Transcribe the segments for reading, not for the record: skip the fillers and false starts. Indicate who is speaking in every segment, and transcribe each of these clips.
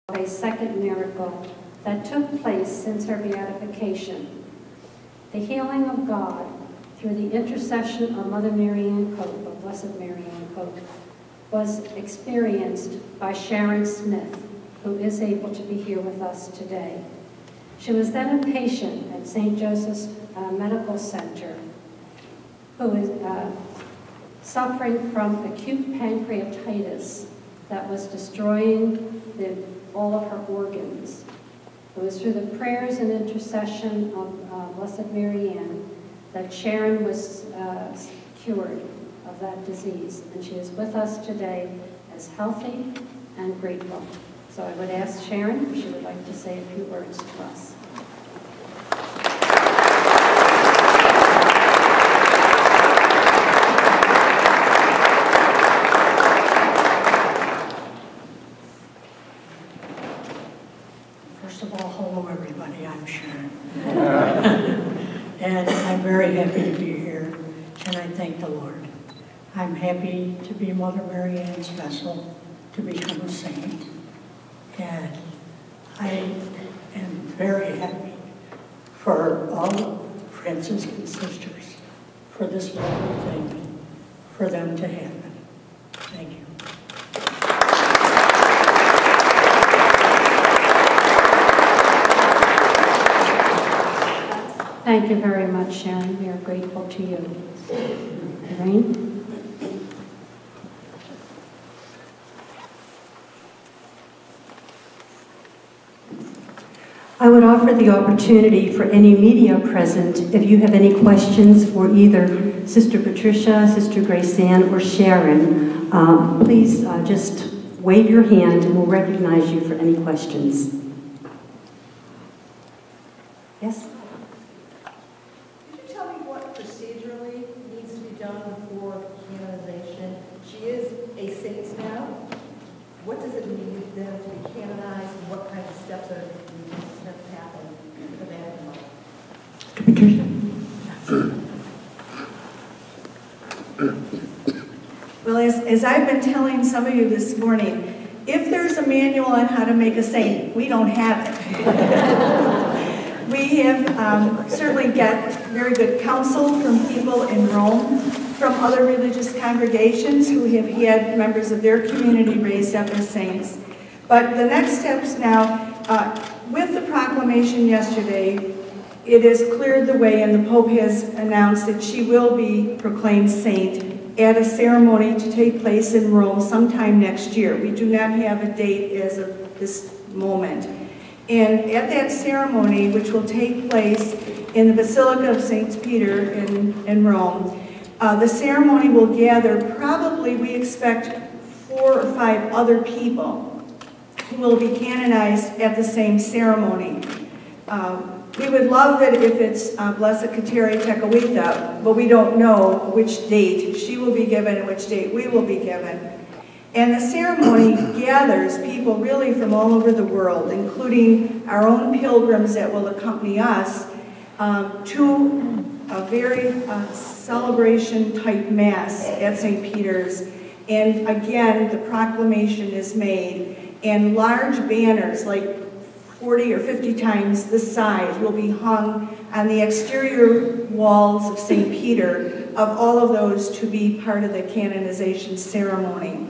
Speaker 1: a second miracle that took place since her beatification. The healing of God through the intercession of Mother Marianne Cope, of Blessed Marianne Cope, was experienced by Sharon Smith, who is able to be here with us today. She was then a patient at St. Joseph's Medical Center who is suffering from acute pancreatitis that was destroying all of her organs. It was through the prayers and intercession of Blessed Marianne that Sharon was cured of that disease, and she is with us today as healthy and grateful. So I would ask Sharon if she would like to say a few words to us.
Speaker 2: First of all, hello everybody, I'm Sharon. And I'm very happy to be here, and I thank the Lord. I'm happy to be Mother Marianne's vessel to become a saint. And I am very happy for all the Franciscan sisters for this lovely thing, for them to happen. Thank you.
Speaker 1: Thank you very much, Sharon. We are grateful to you. Lorraine?
Speaker 3: I would offer the opportunity for any media present, if you have any questions for either Sister Patricia, Sister Grace Ann, or Sharon, please just wave your hand and we'll recognize you for any questions. Yes?
Speaker 4: Could you tell me what procedurally needs to be done before canonization? She is a saint now. What does it mean then to be canonized, and what kinds of steps are have to happen for that?
Speaker 3: Patricia?
Speaker 5: Well, as I've been telling some of you this morning, if there's a manual on how to make a saint, we don't have it. We have certainly got very good counsel from people in Rome, from other religious congregations who have had members of their community raised up as saints. But the next steps now, with the proclamation yesterday, it has cleared the way, and the Pope has announced that she will be proclaimed saint at a ceremony to take place in Rome sometime next year. We do not have a date as of this moment. And at that ceremony, which will take place in the Basilica of St. Peter in Rome, the ceremony will gather probably, we expect, 4 or 5 other people who will be canonized at the same ceremony. We would love it if it's Blessed Kateri Tekakwitha, but we don't know which date she will be given and which date we will be given. And the ceremony gathers people really from all over the world, including our own pilgrims that will accompany us, to a very celebration-type mass at St. Peter's. And again, the proclamation is made, and large banners, like 40 or 50 times the size, will be hung on the exterior walls of St. Peter of all of those to be part of the canonization ceremony.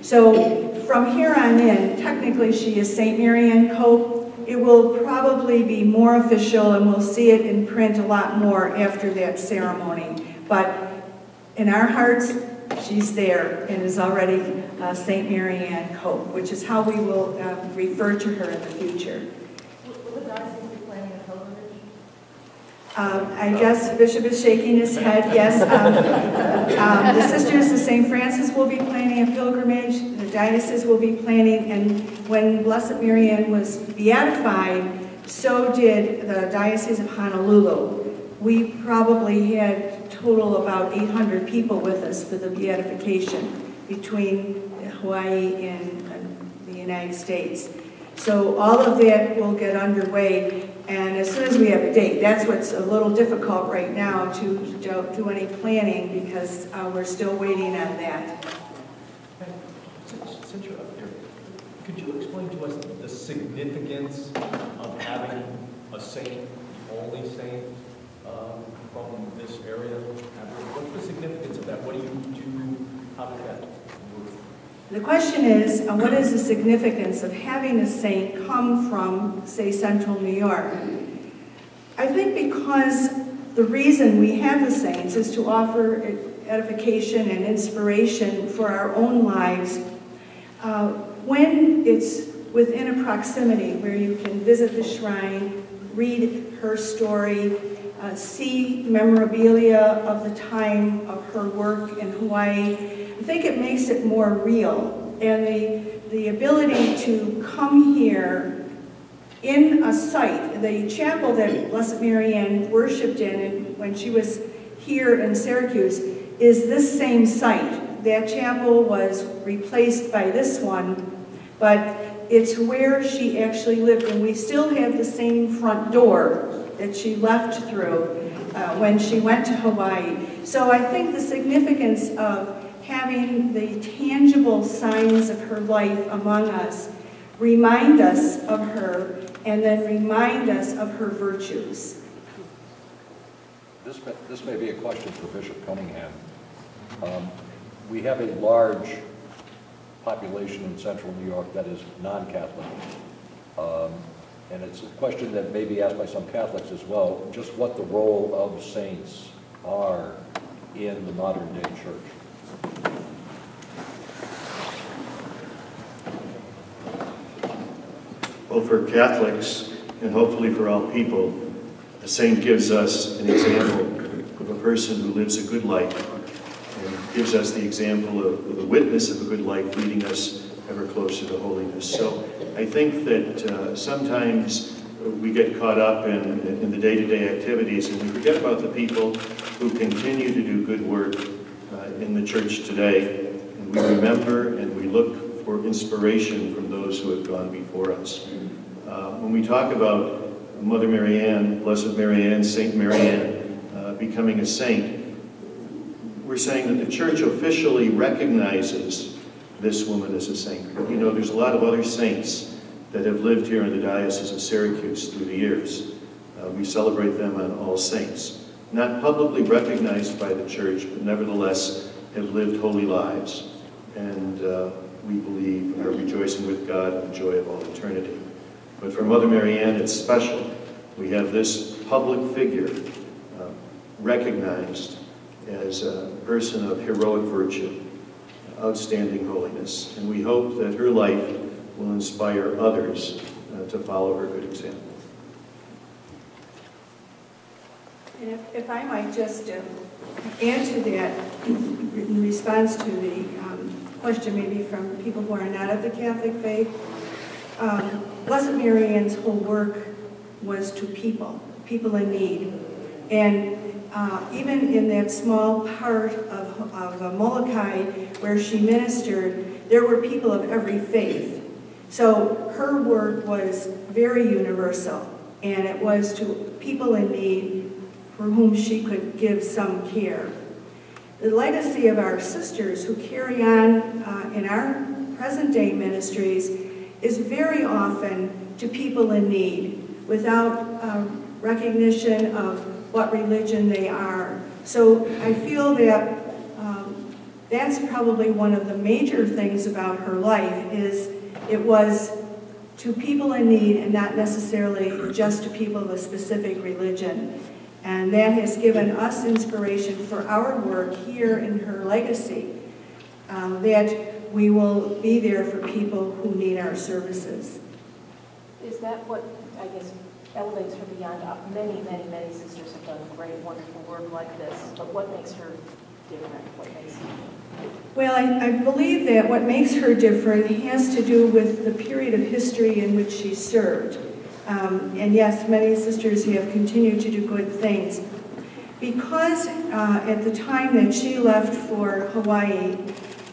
Speaker 5: So from here on in, technically she is St. Marianne Cope. It will probably be more official, and we'll see it in print a lot more after that ceremony. But in our hearts, she's there and is already St. Marianne Cope, which is how we will refer to her in the future.
Speaker 4: Will the diocese be planning a pilgrimage?
Speaker 5: I guess Bishop is shaking his head, yes. The Sisters of St. Francis will be planning a pilgrimage. The diocese will be planning, and when Blessed Marianne was beatified, so did the Diocese of Honolulu. We probably had total about 800 people with us for the beatification between Hawaii and the United States. So all of that will get underway, and as soon as we have a date, that's what's a little difficult right now to do any planning, because we're still waiting on that.
Speaker 6: Since you're up here, could you explain to us the significance of having a saint, the only saint from this area? What's the significance of that? What do you do? How does that work?
Speaker 5: The question is, what is the significance of having a saint come from, say, central New York? I think because the reason we have the saints is to offer edification and inspiration for our own lives. When it's within a proximity where you can visit the shrine, read her story, see memorabilia of the time of her work in Hawaii, I think it makes it more real. And the ability to come here in a site, the chapel that Blessed Marianne worshipped in when she was here in Syracuse, is this same site. That chapel was replaced by this one, but it's where she actually lived, and we still have the same front door that she left through when she went to Hawaii. So I think the significance of having the tangible signs of her life among us remind us of her, and then remind us of her virtues.
Speaker 7: This may be a question for Bishop Cunningham. We have a large population in central New York that is non-Catholic. And it's a question that may be asked by some Catholics as well, just what the role of saints are in the modern day church.
Speaker 8: Well, for Catholics, and hopefully for all people, a saint gives us an example of a person who lives a good life, and gives us the example of the witness of a good life, leading us ever closer to holiness. So I think that sometimes we get caught up in the day-to-day activities, and we forget about the people who continue to do good work in the church today. And we remember and we look for inspiration from those who have gone before us. When we talk about Mother Marianne, Blessed Marianne, Saint Marianne becoming a saint, we're saying that the church officially recognizes this woman as a saint. But you know, there's a lot of other saints that have lived here in the Diocese of Syracuse through the years. We celebrate them on All Saints. Not publicly recognized by the church, but nevertheless have lived holy lives. And we believe are rejoicing with God in the joy of all eternity. But for Mother Marianne, it's special. We have this public figure recognized as a person of heroic virtue, outstanding holiness. And we hope that her life will inspire others to follow her good example.
Speaker 5: And if I might just add to that, in response to the question maybe from people who are not of the Catholic faith, Blessed Marianne's whole work was to people in need. And even in that small part of Molokai where she ministered, there were people of every faith. So her work was very universal, and it was to people in need for whom she could give some care. The legacy of our sisters who carry on in our present-day ministries is very often to people in need without recognition of what religion they are. So I feel that that's probably one of the major things about her life, is it was to people in need and not necessarily just to people of a specific religion. And that has given us inspiration for our work here in her legacy, that we will be there for people who need our services.
Speaker 9: Is that what, I guess, elevates her beyond? Many, many, many sisters have done great, wonderful work like this, but what makes her different? What makes her...
Speaker 5: Well, I believe that what makes her different has to do with the period of history in which she served. And yes, many sisters have continued to do good things. Because at the time that she left for Hawaii,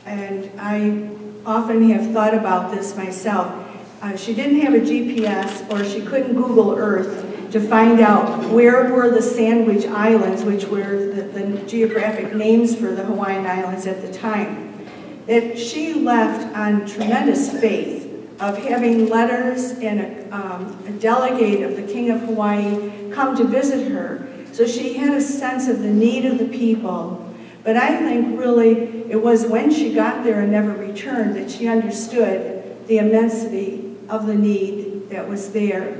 Speaker 5: and I often have thought about this myself, she didn't have a GPS, or she couldn't Google Earth to find out where were the Sandwich Islands, which were the geographic names for the Hawaiian Islands at the time. That she left on tremendous faith, of having letters and a delegate of the King of Hawaii come to visit her. So she had a sense of the need of the people. But I think really it was when she got there and never returned that she understood the immensity of the need that was there.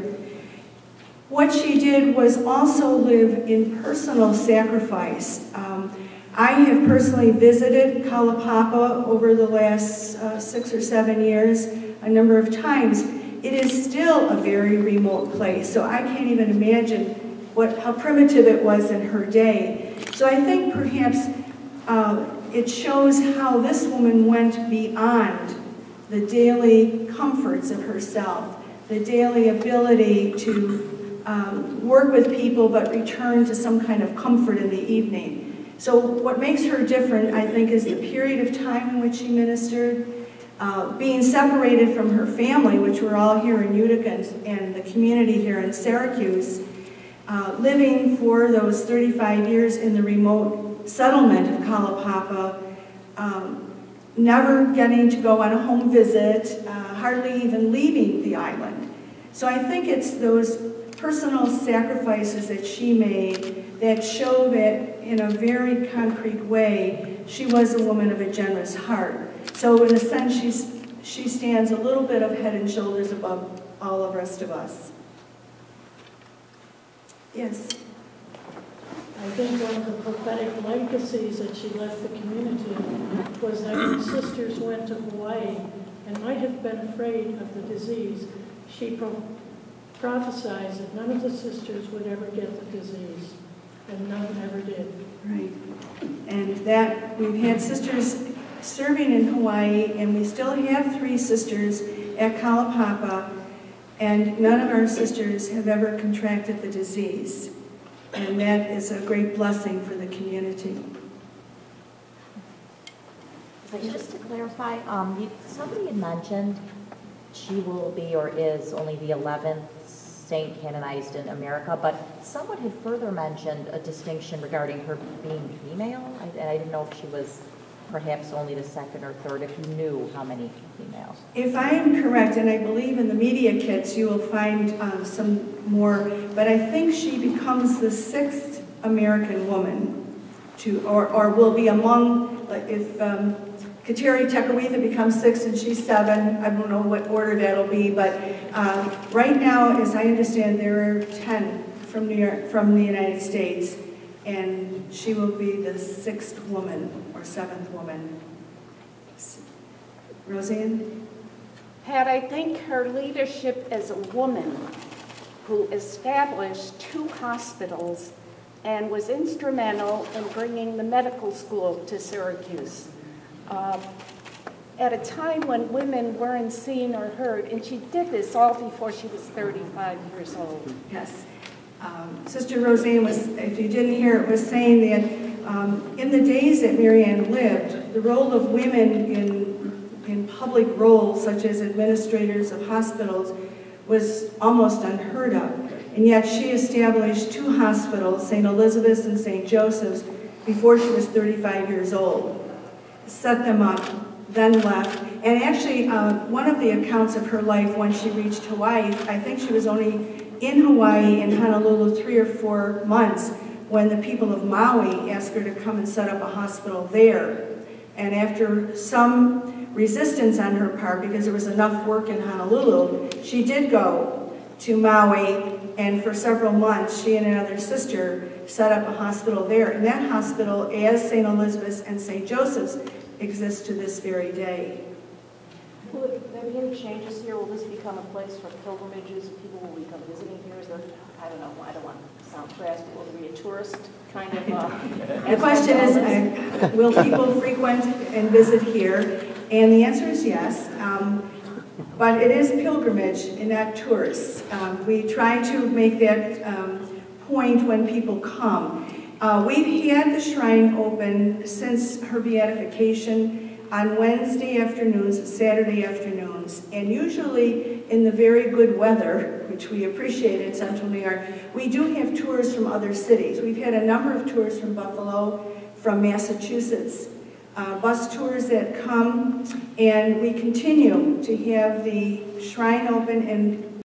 Speaker 5: What she did was also live in personal sacrifice. I have personally visited Kalapapa over the last 6 or 7 years a number of times. It is still a very remote place, so I can't even imagine how primitive it was in her day. So I think perhaps it shows how this woman went beyond the daily comforts of herself, the daily ability to work with people but return to some kind of comfort in the evening. So what makes her different, I think, is the period of time in which she ministered, being separated from her family, which we're all here in Utica and the community here in Syracuse, living for those 35 years in the remote settlement of Kalapapa, never getting to go on a home visit, hardly even leaving the island. So I think it's those personal sacrifices that she made that show that in a very concrete way she was a woman of a generous heart. So in a sense she stands a little bit of head and shoulders above all the rest of us. Yes?
Speaker 10: I think one of the prophetic legacies that she left the community was that when sisters went to Hawaii and might have been afraid of the disease, she prophesied that none of the sisters would ever get the disease, and none ever did.
Speaker 5: Right. And that we've had sisters serving in Hawaii, and we still have 3 sisters at Kalapapa, and none of our sisters have ever contracted the disease. And that is a great blessing for the community.
Speaker 11: Just to clarify, somebody had mentioned she will be or is only the 11th saint canonized in America, but someone had further mentioned a distinction regarding her being female. I didn't know if she was perhaps only the 2nd or 3rd, if you knew how many females.
Speaker 5: If I am correct, and I believe in the media kits you will find some more, but I think she becomes the 6th American woman to, or will be among, like if Kateri Tekakwitha becomes 6th and she's 7, I don't know what order that'll be, but right now, as I understand, there are 10 from New York, from the United States, and she will be the 6th woman or 7th woman. Roseanne?
Speaker 12: Pat, I think her leadership as a woman who established 2 hospitals and was instrumental in bringing the medical school to Syracuse at a time when women weren't seen or heard, and she did this all before she was 35 years old.
Speaker 5: Yes. Sister Roseanne was, if you didn't hear it, was saying that in the days that Marianne lived, the role of women in public roles, such as administrators of hospitals, was almost unheard of. And yet she established 2 hospitals, St. Elizabeth's and St. Joseph's, before she was 35 years old. Set them up, then left. And actually, one of the accounts of her life when she reached Hawaii, I think she was only in Hawaii, in Honolulu, 3 or 4 months, when the people of Maui asked her to come and set up a hospital there. And after some resistance on her part, because there was enough work in Honolulu, she did go to Maui, and for several months, she and another sister set up a hospital there. And that hospital, as St. Elizabeth's and St. Joseph's, exists to this very day.
Speaker 9: Will there be any changes here? Will this become a place for pilgrimages and people will become visiting here? Is there, I don't know, I don't want to sound crass, but will there be a tourist kind of...
Speaker 5: The question is, will people frequent and visit here? And the answer is yes. But it is pilgrimage and not tourists. We try to make that point when people come. We've had the shrine open since her beatification on Wednesday afternoons, Saturday afternoons, and usually in the very good weather, which we appreciate in Central New York, we do have tours from other cities. We've had a number of tours from Buffalo, from Massachusetts, bus tours that come, and we continue to have the shrine open and